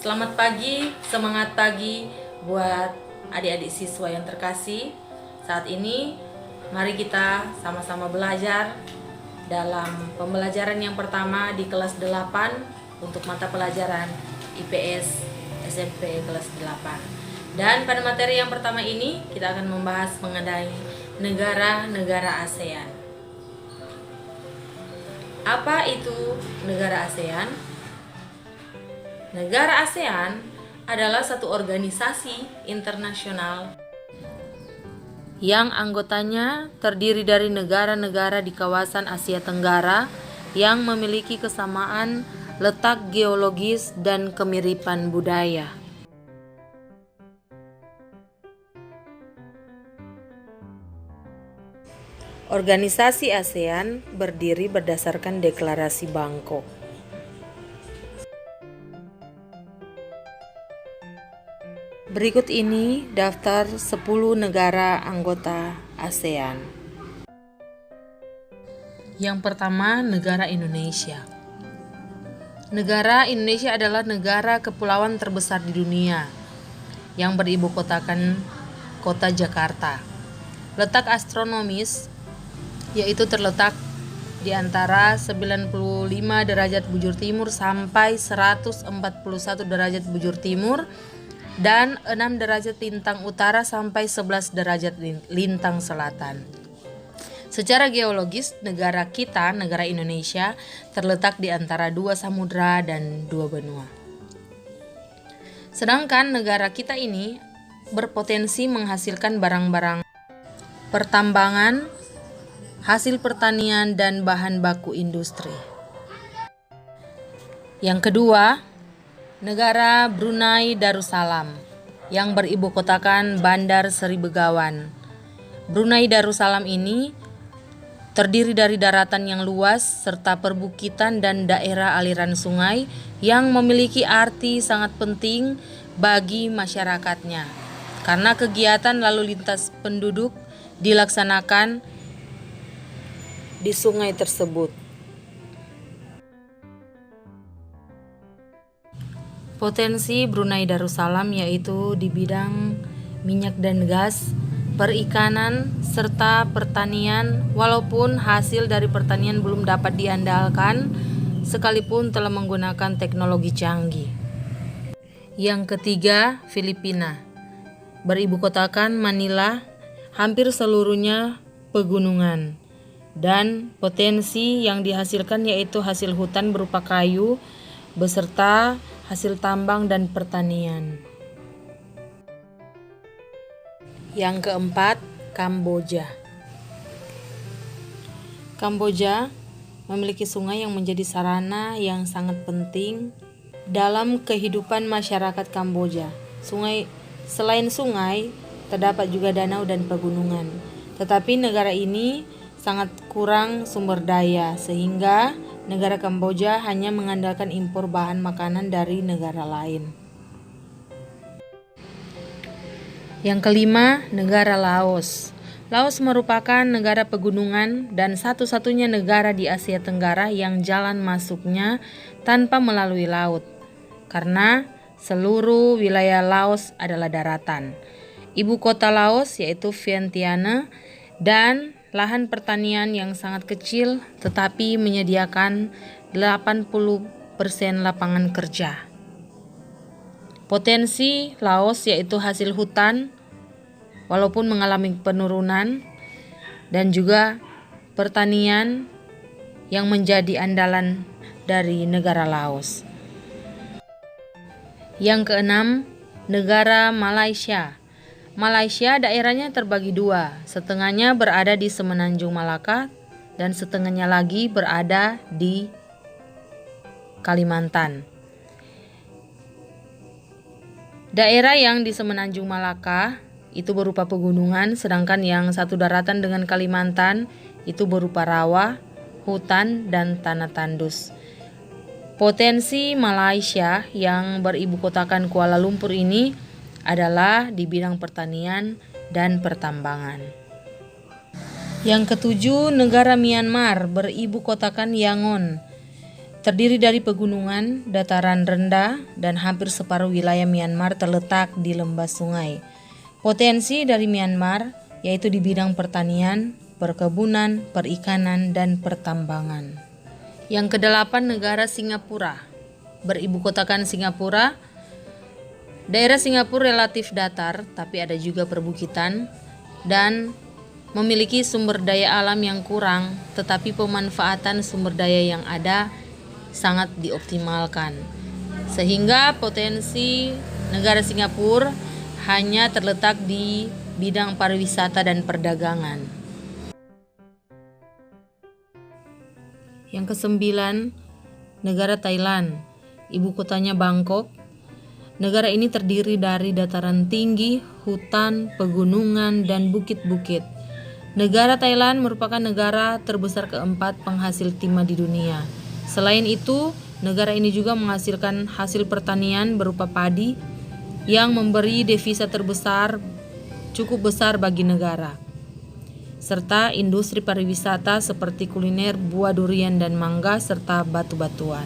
Selamat pagi, semangat pagi buat adik-adik siswa yang terkasih. Saat ini mari kita sama-sama belajar dalam pembelajaran yang pertama di kelas 8 untuk mata pelajaran IPS SMP kelas 8. Dan pada materi yang pertama ini kita akan membahas mengenai negara-negara ASEAN. Apa itu negara ASEAN? Negara ASEAN adalah satu organisasi internasional yang anggotanya terdiri dari negara-negara di kawasan Asia Tenggara yang memiliki kesamaan letak geologis dan kemiripan budaya. Organisasi ASEAN berdiri berdasarkan Deklarasi Bangkok. Berikut ini daftar 10 negara anggota ASEAN. Yang pertama, negara Indonesia. Negara Indonesia adalah negara kepulauan terbesar di dunia yang beribukotakan kota Jakarta. Letak astronomis yaitu terletak di antara 95 derajat bujur timur sampai 141 derajat bujur timur dan 6 derajat lintang utara sampai 11 derajat lintang selatan. Secara geologis, negara kita, negara Indonesia, terletak di antara 2 samudra dan 2 benua. Sedangkan negara kita ini berpotensi menghasilkan barang-barang pertambangan, hasil pertanian, dan bahan baku industri. Yang kedua, negara Brunei Darussalam yang beribukotakan Bandar Seri Begawan. Brunei Darussalam ini terdiri dari daratan yang luas serta perbukitan dan daerah aliran sungai yang memiliki arti sangat penting bagi masyarakatnya karena kegiatan lalu lintas penduduk dilaksanakan di sungai tersebut. Potensi Brunei Darussalam yaitu di bidang minyak dan gas, perikanan, serta pertanian, walaupun hasil dari pertanian belum dapat diandalkan sekalipun telah menggunakan teknologi canggih. Yang ketiga, Filipina. Beribukotakan Manila, hampir seluruhnya pegunungan. Dan potensi yang dihasilkan yaitu hasil hutan berupa kayu beserta hasil tambang dan pertanian. Yang keempat, Kamboja. Kamboja memiliki sungai yang menjadi sarana yang sangat penting dalam kehidupan masyarakat Kamboja. Selain sungai, terdapat juga danau dan pegunungan. Tetapi negara ini sangat kurang sumber daya sehingga negara Kamboja hanya mengandalkan impor bahan makanan dari negara lain. Yang kelima, negara Laos. Laos merupakan negara pegunungan dan satu-satunya negara di Asia Tenggara yang jalan masuknya tanpa melalui laut, karena seluruh wilayah Laos adalah daratan. Ibu kota Laos yaitu Vientiane dan lahan pertanian yang sangat kecil tetapi menyediakan 80% lapangan kerja. Potensi Laos yaitu hasil hutan walaupun mengalami penurunan dan juga pertanian yang menjadi andalan dari negara Laos. Yang keenam, negara Malaysia. Malaysia daerahnya terbagi 2, setengahnya berada di Semenanjung Malaka dan setengahnya lagi berada di Kalimantan. Daerah yang di Semenanjung Malaka itu berupa pegunungan, sedangkan yang satu daratan dengan Kalimantan itu berupa rawa, hutan, dan tanah tandus. Potensi Malaysia yang beribukotakan Kuala Lumpur ini adalah di bidang pertanian dan pertambangan. Yang ketujuh, negara Myanmar beribukotakan Yangon. Terdiri dari pegunungan, dataran rendah, dan hampir separuh wilayah Myanmar terletak di lembah sungai. Potensi dari Myanmar yaitu di bidang pertanian, perkebunan, perikanan, dan pertambangan. Yang kedelapan, negara Singapura. Beribukotakan Singapura. Daerah Singapura relatif datar, tapi ada juga perbukitan dan memiliki sumber daya alam yang kurang, tetapi pemanfaatan sumber daya yang ada sangat dioptimalkan. Sehingga potensi negara Singapura hanya terletak di bidang pariwisata dan perdagangan. Yang kesembilan, negara Thailand. Ibu kotanya Bangkok. Negara ini terdiri dari dataran tinggi, hutan, pegunungan, dan bukit-bukit. Negara Thailand merupakan negara terbesar keempat penghasil timah di dunia. Selain itu, negara ini juga menghasilkan hasil pertanian berupa padi yang memberi devisa terbesar cukup besar bagi negara, serta industri pariwisata seperti kuliner, buah durian dan mangga, serta batu-batuan.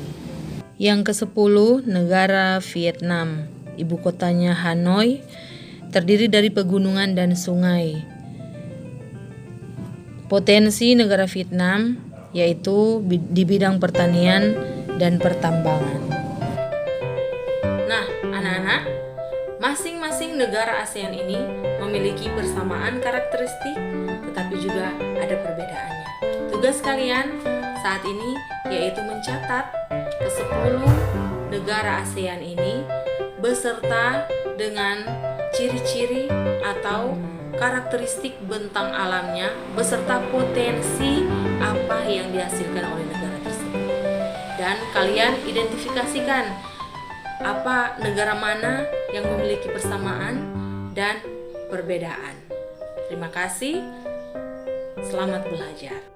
Yang ke-10, negara Vietnam. Ibu kotanya Hanoi, terdiri dari pegunungan dan sungai. Potensi negara Vietnam yaitu di bidang pertanian dan pertambangan. Nah, anak-anak, masing-masing negara ASEAN ini memiliki persamaan karakteristik, tetapi juga ada perbedaannya. Tugas kalian saat ini yaitu mencatat ke-10 negara ASEAN ini beserta dengan ciri-ciri atau karakteristik bentang alamnya beserta potensi apa yang dihasilkan oleh negara tersebut. Dan kalian identifikasikan apa negara mana yang memiliki persamaan dan perbedaan. Terima kasih. Selamat belajar.